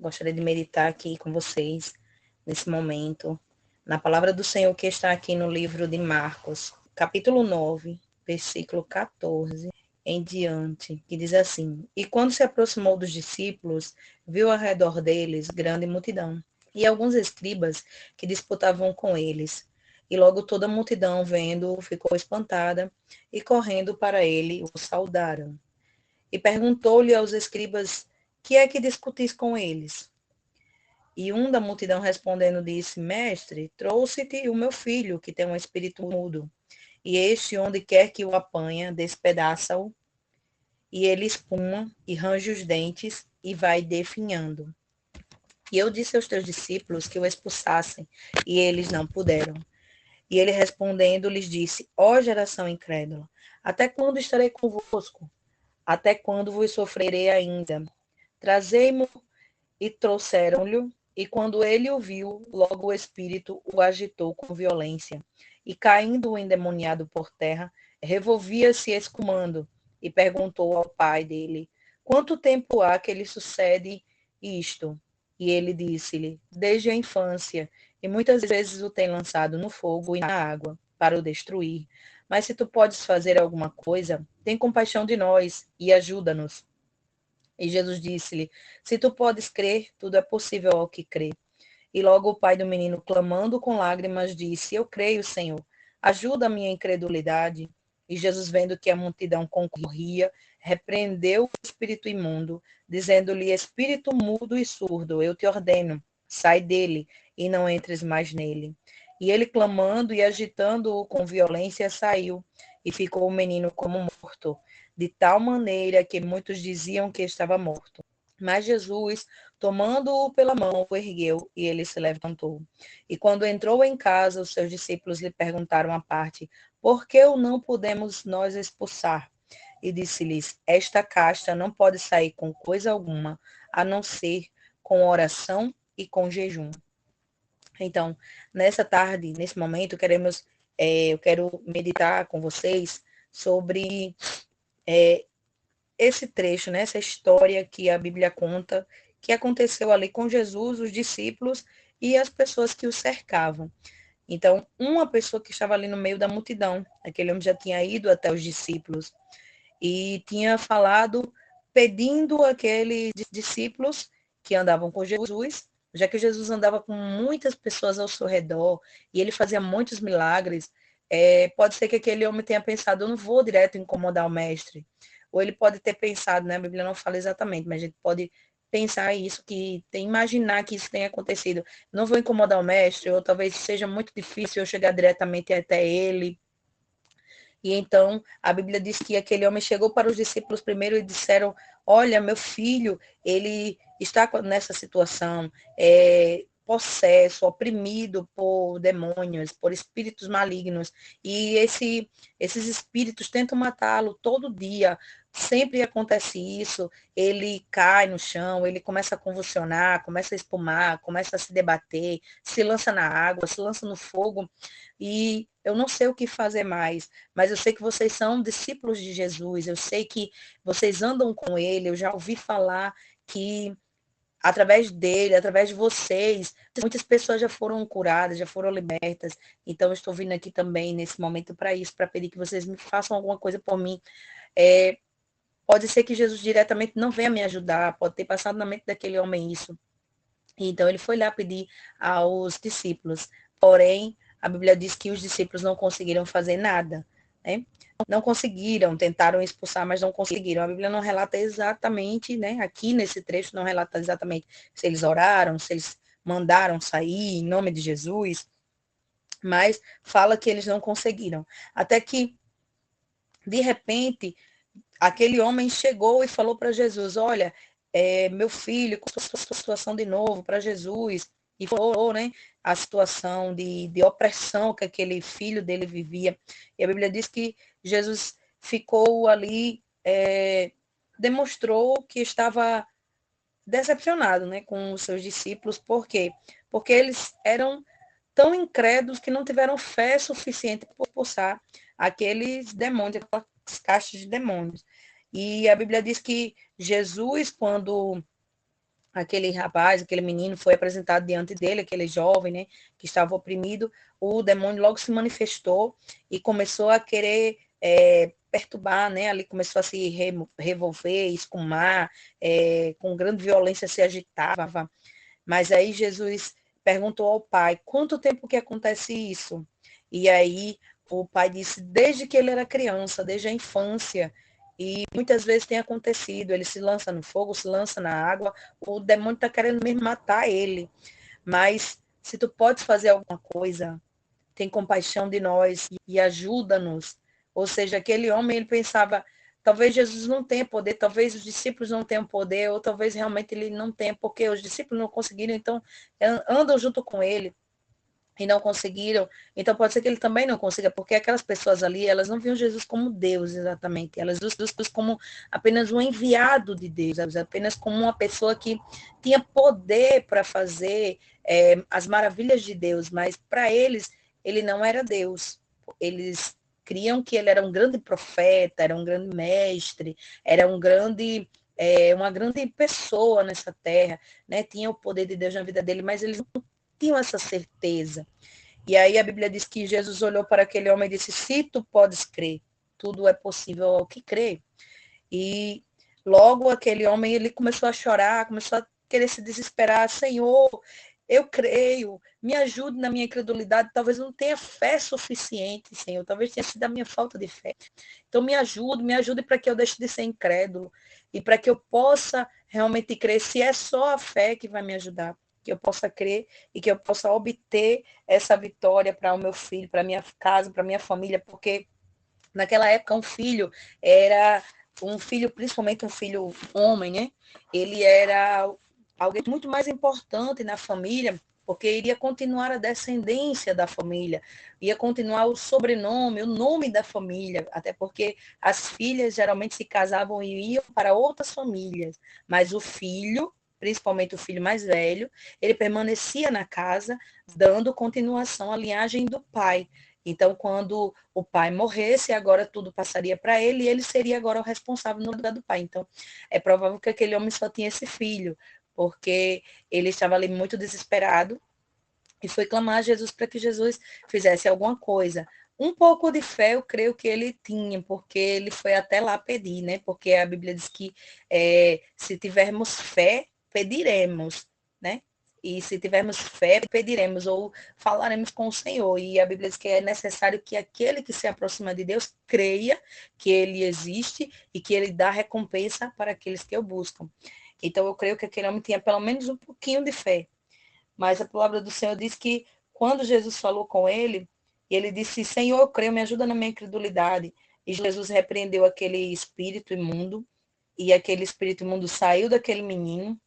Gostaria de meditar aqui com vocês, nesse momento, na palavra do Senhor que está aqui no livro de Marcos, capítulo 9, versículo 14 em diante, que diz assim: E quando se aproximou dos discípulos, viu ao redor deles grande multidão, e alguns escribas que disputavam com eles. E logo toda a multidão, vendo-o, ficou espantada, e correndo para ele, o saudaram. E perguntou-lhe aos escribas: Que é que discutis com eles? E um da multidão respondendo disse: Mestre, trouxe-te o meu filho, que tem um espírito mudo. E este, onde quer que o apanha, despedaça-o, e ele espuma e range os dentes e vai definhando. E eu disse aos teus discípulos que o expulsassem, e eles não puderam. E ele respondendo lhes disse: Ó geração incrédula, até quando estarei convosco? Até quando vos sofrerei ainda? Trazei-mo. E trouxeram-lhe, e quando ele o viu, logo o espírito o agitou com violência. E caindo o endemoniado por terra, revolvia-se escumando, e perguntou ao pai dele: Quanto tempo há que lhe sucede isto? E ele disse-lhe: Desde a infância, e muitas vezes o tem lançado no fogo e na água, para o destruir. Mas se tu podes fazer alguma coisa, tem compaixão de nós e ajuda-nos. E Jesus disse-lhe: Se tu podes crer, tudo é possível ao que crê. E logo o pai do menino, clamando com lágrimas, disse: Eu creio, Senhor, ajuda a minha incredulidade. E Jesus, vendo que a multidão concorria, repreendeu o espírito imundo, dizendo-lhe: Espírito mudo e surdo, eu te ordeno, sai dele e não entres mais nele. E ele, clamando e agitando-o com violência, saiu, e ficou o menino como morto, de tal maneira que muitos diziam que estava morto. Mas Jesus, tomando-o pela mão, o ergueu e ele se levantou. E quando entrou em casa, os seus discípulos lhe perguntaram à parte: Por que o não podemos nós expulsar? E disse-lhes: Esta casta não pode sair com coisa alguma, a não ser com oração e com jejum. Então, nessa tarde, nesse momento, eu quero meditar com vocês sobre esse trecho, né, essa história que a Bíblia conta, que aconteceu ali com Jesus, os discípulos e as pessoas que o cercavam. Então, uma pessoa que estava ali no meio da multidão, aquele homem já tinha ido até os discípulos e tinha falado, pedindo aqueles discípulos que andavam com Jesus, já que Jesus andava com muitas pessoas ao seu redor e ele fazia muitos milagres, pode ser que aquele homem tenha pensado: eu não vou direto incomodar o mestre. Ou ele pode ter pensado, né? A Bíblia não fala exatamente, mas a gente pode pensar isso, imaginar que isso tenha acontecido. Não vou incomodar o mestre, ou talvez seja muito difícil eu chegar diretamente até ele. E então a Bíblia diz que aquele homem chegou para os discípulos primeiro e disseram: Olha, meu filho, ele está nessa situação, possesso, oprimido por demônios, por espíritos malignos, e esses espíritos tentam matá-lo todo dia. Sempre acontece isso, ele cai no chão, ele começa a convulsionar, começa a espumar, começa a se debater, se lança na água, se lança no fogo, e eu não sei o que fazer mais, mas eu sei que vocês são discípulos de Jesus, eu sei que vocês andam com ele, eu já ouvi falar que através dele, através de vocês, muitas pessoas já foram curadas, já foram libertas. Então, eu estou vindo aqui também nesse momento para isso, para pedir que vocês me façam alguma coisa por mim. Pode ser que Jesus diretamente não venha me ajudar, pode ter passado na mente daquele homem isso. Então, ele foi lá pedir aos discípulos. Porém, a Bíblia diz que os discípulos não conseguiram fazer nada, né? Não conseguiram, tentaram expulsar, mas não conseguiram. A Bíblia não relata exatamente, né? Aqui nesse trecho não relata exatamente se eles oraram, se eles mandaram sair em nome de Jesus, mas fala que eles não conseguiram. Até que, de repente, aquele homem chegou e falou para Jesus: Olha, meu filho, com a situação de novo para Jesus, e falou, né, a situação de opressão que aquele filho dele vivia. E a Bíblia diz que Jesus ficou ali, demonstrou que estava decepcionado, né, com os seus discípulos. Por quê? Porque eles eram tão incrédulos que não tiveram fé suficiente para expulsar aqueles demônios, aquelas caixas de demônios. E a Bíblia diz que Jesus, quando aquele rapaz, aquele menino foi apresentado diante dele, aquele jovem, né, que estava oprimido, o demônio logo se manifestou e começou a querer perturbar, né, ali começou a se revolver, escumar, com grande violência se agitava, mas aí Jesus perguntou ao pai, quanto tempo que acontece isso? E aí o pai disse, desde que ele era criança, desde a infância, e muitas vezes tem acontecido, ele se lança no fogo, se lança na água, o demônio está querendo mesmo matar ele. Mas se tu podes fazer alguma coisa, tem compaixão de nós e ajuda-nos. Ou seja, aquele homem, ele pensava, talvez Jesus não tenha poder, talvez os discípulos não tenham poder, ou talvez realmente ele não tenha, porque os discípulos não conseguiram, então andam junto com ele e não conseguiram, então pode ser que ele também não consiga, porque aquelas pessoas ali, elas não viam Jesus como Deus exatamente, elas viam Jesus como apenas um enviado de Deus, apenas como uma pessoa que tinha poder para fazer as maravilhas de Deus, mas para eles, ele não era Deus, eles criam que ele era um grande profeta, era um grande mestre, era uma grande pessoa nessa terra, né? Tinha o poder de Deus na vida dele, mas eles não tinham essa certeza. E aí a Bíblia diz que Jesus olhou para aquele homem e disse, se tu podes crer, tudo é possível ao que crê. E logo aquele homem, ele começou a chorar, começou a querer se desesperar, Senhor, eu creio, me ajude na minha incredulidade, talvez eu não tenha fé suficiente, Senhor, talvez tenha sido a minha falta de fé. Então me ajude para que eu deixe de ser incrédulo e para que eu possa realmente crer, se é só a fé que vai me ajudar, que eu possa crer e que eu possa obter essa vitória para o meu filho, para minha casa, para minha família, porque naquela época um filho, principalmente um filho homem, né? Ele era alguém muito mais importante na família, porque iria continuar a descendência da família, ia continuar o sobrenome, o nome da família, até porque as filhas geralmente se casavam e iam para outras famílias, mas o filho, principalmente o filho mais velho, ele permanecia na casa, dando continuação à linhagem do pai. Então, quando o pai morresse, agora tudo passaria para ele e ele seria agora o responsável no lugar do pai. Então, é provável que aquele homem só tinha esse filho, porque ele estava ali muito desesperado e foi clamar a Jesus para que Jesus fizesse alguma coisa. Um pouco de fé eu creio que ele tinha, porque ele foi até lá pedir, né? Porque a Bíblia diz que se tivermos fé, pediremos, né? E se tivermos fé, pediremos ou falaremos com o Senhor. E a Bíblia diz que é necessário que aquele que se aproxima de Deus creia que ele existe e que ele dá recompensa para aqueles que o buscam. Então eu creio que aquele homem tinha pelo menos um pouquinho de fé. Mas a palavra do Senhor diz que quando Jesus falou com ele, ele disse, Senhor, eu creio, me ajuda na minha incredulidade. E Jesus repreendeu aquele espírito imundo, e aquele espírito imundo saiu daquele menino,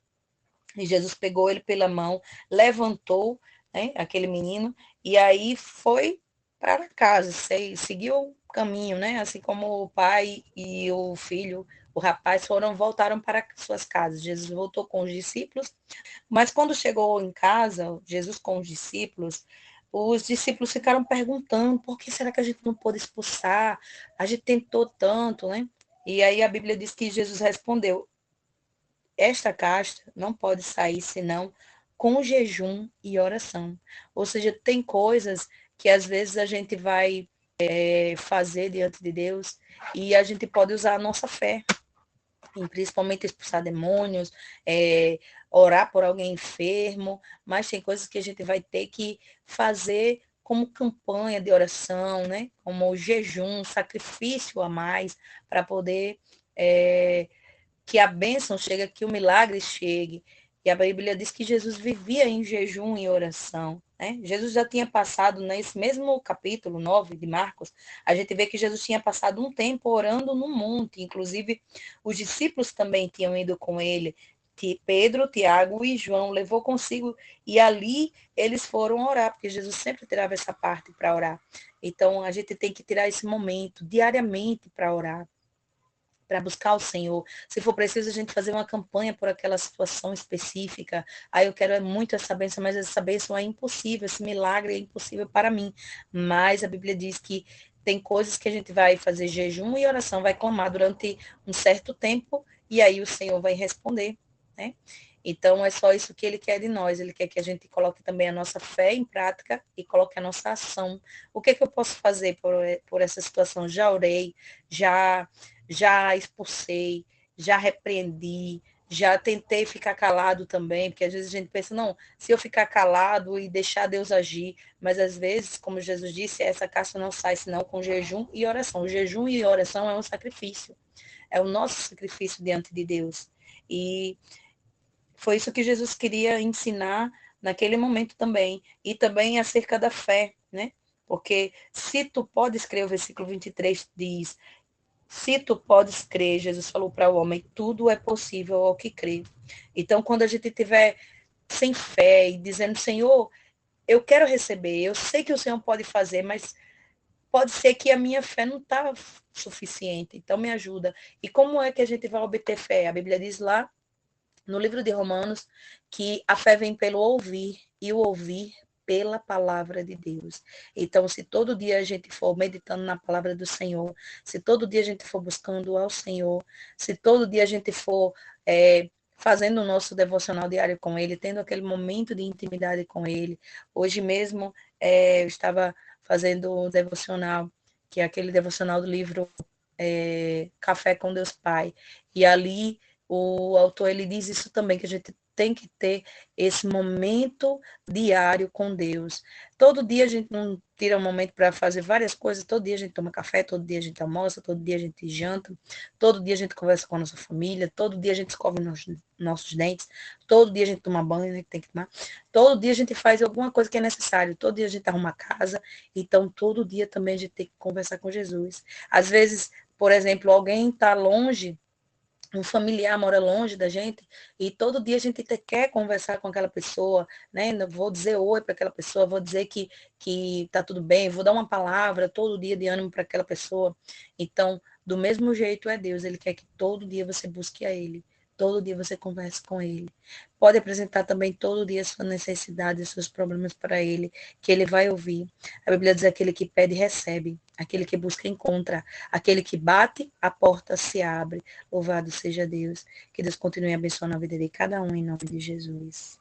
e Jesus pegou ele pela mão, levantou, né, aquele menino, e aí foi para casa, seguiu o caminho, né? Assim como o pai e o filho, o rapaz, voltaram para suas casas. Jesus voltou com os discípulos, mas quando chegou em casa, Jesus com os discípulos ficaram perguntando, por que será que a gente não pôde expulsar? A gente tentou tanto, né? E aí a Bíblia diz que Jesus respondeu, esta casta não pode sair senão com jejum e oração. Ou seja, tem coisas que às vezes a gente vai fazer diante de Deus e a gente pode usar a nossa fé, principalmente expulsar demônios, orar por alguém enfermo, mas tem coisas que a gente vai ter que fazer como campanha de oração, né? Como jejum, sacrifício a mais, para poder que a bênção chegue, que o milagre chegue. E a Bíblia diz que Jesus vivia em jejum e oração. Né? Jesus já tinha passado, nesse mesmo capítulo 9 de Marcos, a gente vê que Jesus tinha passado um tempo orando no monte, inclusive os discípulos também tinham ido com ele, Pedro, Tiago e João levou consigo, e ali eles foram orar, porque Jesus sempre tirava essa parte para orar. Então a gente tem que tirar esse momento diariamente para orar, para buscar o Senhor. Se for preciso, a gente fazer uma campanha por aquela situação específica. Aí eu quero muito essa bênção, mas essa bênção é impossível, esse milagre é impossível para mim. Mas a Bíblia diz que tem coisas que a gente vai fazer jejum e oração, vai clamar durante um certo tempo, e aí o Senhor vai responder, né? Então, é só isso que ele quer de nós. Ele quer que a gente coloque também a nossa fé em prática e coloque a nossa ação. O que é que eu posso fazer por essa situação? Já orei, já, já expulsei, já repreendi, já tentei ficar calado também, porque às vezes a gente pensa, não, se eu ficar calado e deixar Deus agir, mas às vezes, como Jesus disse, essa caça não sai senão com jejum e oração. O jejum e oração é um sacrifício, é o nosso sacrifício diante de Deus. E foi isso que Jesus queria ensinar naquele momento também. E também acerca da fé, né? Porque se tu podes crer, o versículo 23 diz, se tu podes crer, Jesus falou para o homem, tudo é possível ao que crê. Então, quando a gente tiver sem fé e dizendo, Senhor, eu quero receber, eu sei que o Senhor pode fazer, mas pode ser que a minha fé não está suficiente, então me ajuda. E como é que a gente vai obter fé? A Bíblia diz lá no livro de Romanos que a fé vem pelo ouvir e o ouvir pela palavra de Deus. Então, se todo dia a gente for meditando na palavra do Senhor, se todo dia a gente for buscando ao Senhor, se todo dia a gente for fazendo o nosso devocional diário com Ele, tendo aquele momento de intimidade com Ele. Hoje mesmo eu estava fazendo o devocional, que é aquele devocional do livro Café com Deus Pai. E ali o autor ele diz isso também, que a gente tem que ter esse momento diário com Deus. Todo dia a gente não tira um momento para fazer várias coisas, todo dia a gente toma café, todo dia a gente almoça, todo dia a gente janta, todo dia a gente conversa com a nossa família, todo dia a gente escova nossos dentes, todo dia a gente toma banho, a gente tem que tomar, todo dia a gente faz alguma coisa que é necessário, todo dia a gente arruma a casa, então todo dia também a gente tem que conversar com Jesus. Às vezes, por exemplo, alguém está longe, um familiar mora longe da gente e todo dia a gente quer conversar com aquela pessoa, né? Vou dizer oi para aquela pessoa, vou dizer que tá tudo bem, vou dar uma palavra todo dia de ânimo para aquela pessoa. Então, do mesmo jeito é Deus, ele quer que todo dia você busque a ele. Todo dia você converse com ele. Pode apresentar também todo dia suas necessidades, seus problemas para ele, que ele vai ouvir. A Bíblia diz: aquele que pede, recebe. Aquele que busca, encontra. Aquele que bate, a porta se abre. Louvado seja Deus. Que Deus continue abençoando a vida de cada um em nome de Jesus.